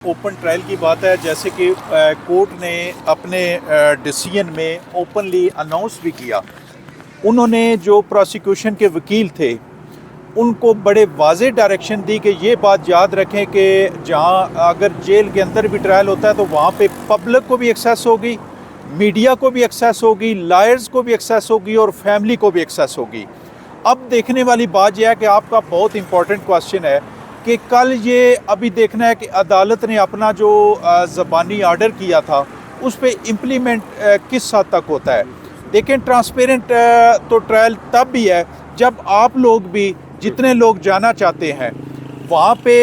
Open trial की बात है, जैसे कि कोर्ट ने अपने डिसीजन में ओपनली अनाउंस भी किया। उन्होंने जो प्रोसिक्यूशन के वकील थे उनको बड़े वाज़ेह डायरेक्शन दी कि ये बात याद रखें कि जहाँ अगर जेल के अंदर भी ट्रायल होता है तो वहाँ पे पब्लिक को भी एक्सेस होगी, मीडिया को भी एक्सेस होगी, लायर्स को भी एक्सेस होगी और फैमिली को भी एक्सेस होगी। अब देखने वाली बात यह है कि आपका बहुत इंपॉर्टेंट क्वेश्चन है कि कल ये अभी देखना है कि अदालत ने अपना जो ज़बानी आर्डर किया था उस पर इम्प्लीमेंट किस हद तक होता है। देखें, ट्रांसपेरेंट तो ट्रायल तब भी है जब आप लोग भी, जितने लोग जाना चाहते हैं, वहाँ पे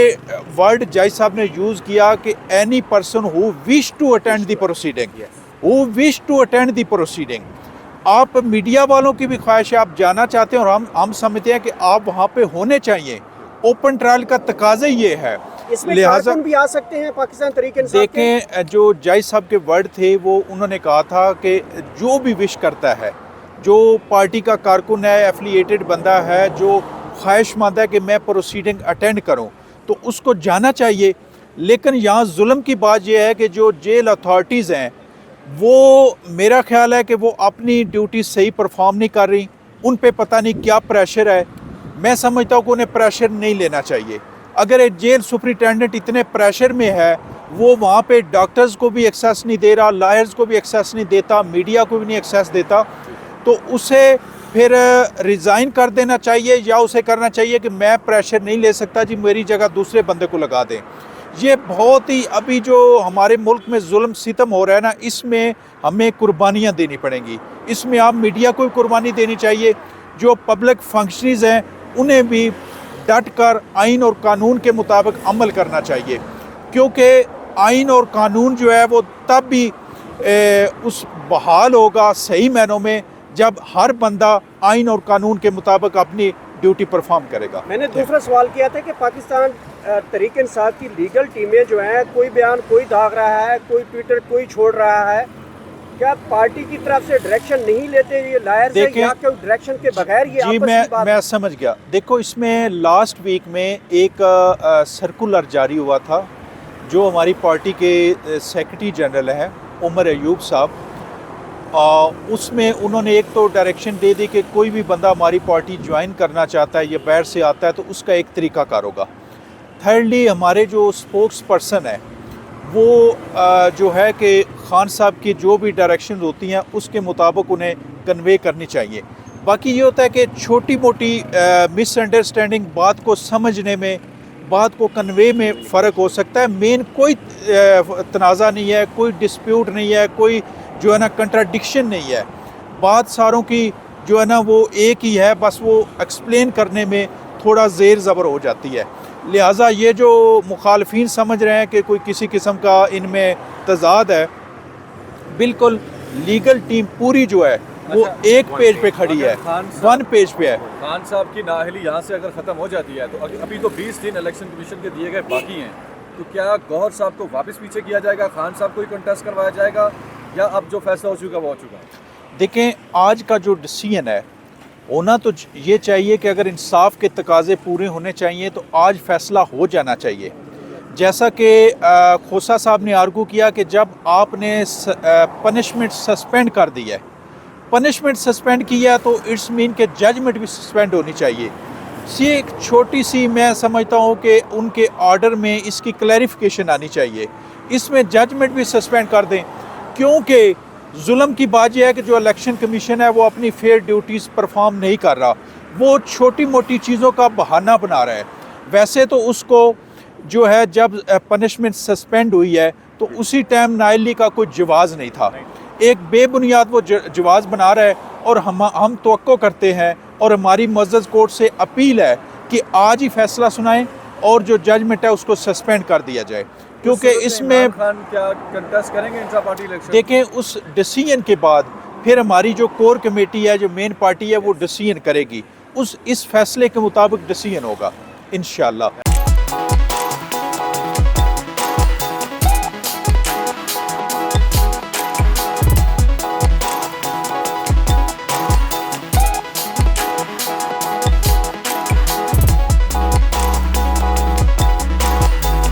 वर्ड जज साहब ने यूज़ किया कि any person who wish to attend the proceeding, आप मीडिया वालों की भी ख्वाहिश है, आप जाना चाहते हैं और हम समझते हैं कि आप वहाँ पे होने चाहिए। ओपन ट्रायल का तकाज़ा ये है, लिहाजा भी आ सकते हैं पाकिस्तान तरीके इंसाफ। देखें, जो जज साहब के वर्ड थे वो उन्होंने कहा था कि जो भी विश करता है, जो पार्टी का कारकुन है, एफिलिएटेड बंदा है, जो ख्वाहिशमंद है कि मैं प्रोसीडिंग अटेंड करूं, तो उसको जाना चाहिए। लेकिन यहाँ जुल्म की बात यह है कि जो जेल अथॉरिटीज़ हैं वो, मेरा ख्याल है कि वो अपनी ड्यूटी सही परफॉर्म नहीं कर रही। उन पे पता नहीं क्या प्रेशर है। मैं समझता हूँ कि उन्हें प्रेशर नहीं लेना चाहिए। अगर एक जेल सुपरिटेंडेंट इतने प्रेशर में है, वो वहाँ पे डॉक्टर्स को भी एक्सेस नहीं दे रहा, लायर्स को भी एक्सेस नहीं देता, मीडिया को भी नहीं एक्सेस देता, तो उसे फिर रिज़ाइन कर देना चाहिए या उसे करना चाहिए कि मैं प्रेशर नहीं ले सकता जी, मेरी जगह दूसरे बंदे को लगा दें। ये बहुत ही, अभी जो हमारे मुल्क में जुल्म सितम हो रहा है ना, इसमें हमें कुर्बानियाँ देनी पड़ेंगी। इसमें आप मीडिया को भी कुर्बानी देनी चाहिए, जो पब्लिक फंक्शनरीज हैं उन्हें भी डट कर आइन और कानून के मुताबिक अमल करना चाहिए, क्योंकि आइन और कानून जो है वो तब भी उस बहाल होगा सही मायनों में जब हर बंदा आइन और कानून के मुताबिक अपनी ड्यूटी परफॉर्म करेगा। मैंने दूसरा सवाल किया था कि पाकिस्तान तरीके इंसाफ की लीगल टीमें जो हैं, कोई बयान कोई दाग रहा है, कोई ट्विटर कोई छोड़ रहा है, क्या पार्टी की तरफ से डायरेक्शन नहीं लेते ये लायर्स हैं, या कोई डायरेक्शन के बगैर ये जी, मैं समझ गया। देखो, इसमें लास्ट वीक में एक सर्कुलर जारी हुआ था जो हमारी पार्टी के सेक्रेटरी जनरल हैं उमर अयूब साहब, उसमें उन्होंने एक तो डायरेक्शन दे दी कि कोई भी बंदा हमारी पार्टी ज्वाइन करना चाहता है या बाहर से आता है तो उसका एक तरीक़ाकार होगा। थर्डली, हमारे जो स्पोक्स पर्सन है वो जो है कि खान साहब की जो भी डायरेक्शन होती हैं उसके मुताबिक उन्हें कन्वे करनी चाहिए। बाकी ये होता है कि छोटी मोटी मिसअंडरस्टैंडिंग, बात को समझने में, बात को कन्वे में फ़र्क हो सकता है। मेन कोई तनाज़ा नहीं है, कोई डिस्प्यूट नहीं है, कोई जो है ना कंट्राडिक्शन नहीं है। बात सारों की जो है ना वो एक ही है, बस वो एक्सप्लेन करने में थोड़ा ज़ेर ज़बर हो जाती है। लिहाजा ये जो मुखालफीन समझ रहे हैं कि कोई किसी किस्म का इनमें तजाद है, बिल्कुल लीगल टीम पूरी जो है वो एक पेज पे खड़ी है, वन पेज पे है। खान साहब की नाअहली यहाँ से अगर ख़त्म हो जाती है तो अभी तो 20 दिन इलेक्शन कमीशन के दिए गए बाकी हैं, तो क्या गौहर साहब को वापस पीछे किया जाएगा, खान साहब को ही कंटेस्ट करवाया जाएगा, या अब जो फैसला हो चुका वो हो चुका? देखें, आज का जो डिसीजन है होना तो ये चाहिए कि अगर इंसाफ के तकाजे पूरे होने चाहिए तो आज फैसला हो जाना चाहिए। जैसा कि खोसा साहब ने आर्गू किया कि जब आपने पनिशमेंट सस्पेंड कर दी है, पनिशमेंट सस्पेंड किया तो इट्स मीन के जजमेंट भी सस्पेंड होनी चाहिए। ये एक छोटी सी, मैं समझता हूँ कि उनके ऑर्डर में इसकी क्लैरिफिकेशन आनी चाहिए, इसमें जजमेंट भी सस्पेंड कर दें, क्योंकि जुल्म की बात यह है कि जो इलेक्शन कमीशन है वो अपनी फेयर ड्यूटीज़ परफॉर्म नहीं कर रहा, वो छोटी मोटी चीज़ों का बहाना बना रहा है। वैसे तो उसको जो है जब पनिशमेंट सस्पेंड हुई है तो उसी टाइम नाअहली का कोई जवाज़ नहीं था, एक बेबुनियाद वो जवाज़ बना रहा है। और हम तवक्को करते हैं और हमारी मुअज़्ज़ज़ कोर्ट से अपील है कि आज ही फैसला सुनाएं और जो जजमेंट है उसको सस्पेंड कर दिया जाए, क्योंकि इसमें खान क्या कंटेस्ट करेंगे इंट्रा पार्टी इलेक्शन? देखें, उस डिसीजन के बाद फिर हमारी जो कोर कमेटी है, जो मेन पार्टी है, वो डिसीजन करेगी, इस फैसले के मुताबिक डिसीजन होगा इंशाअल्लाह।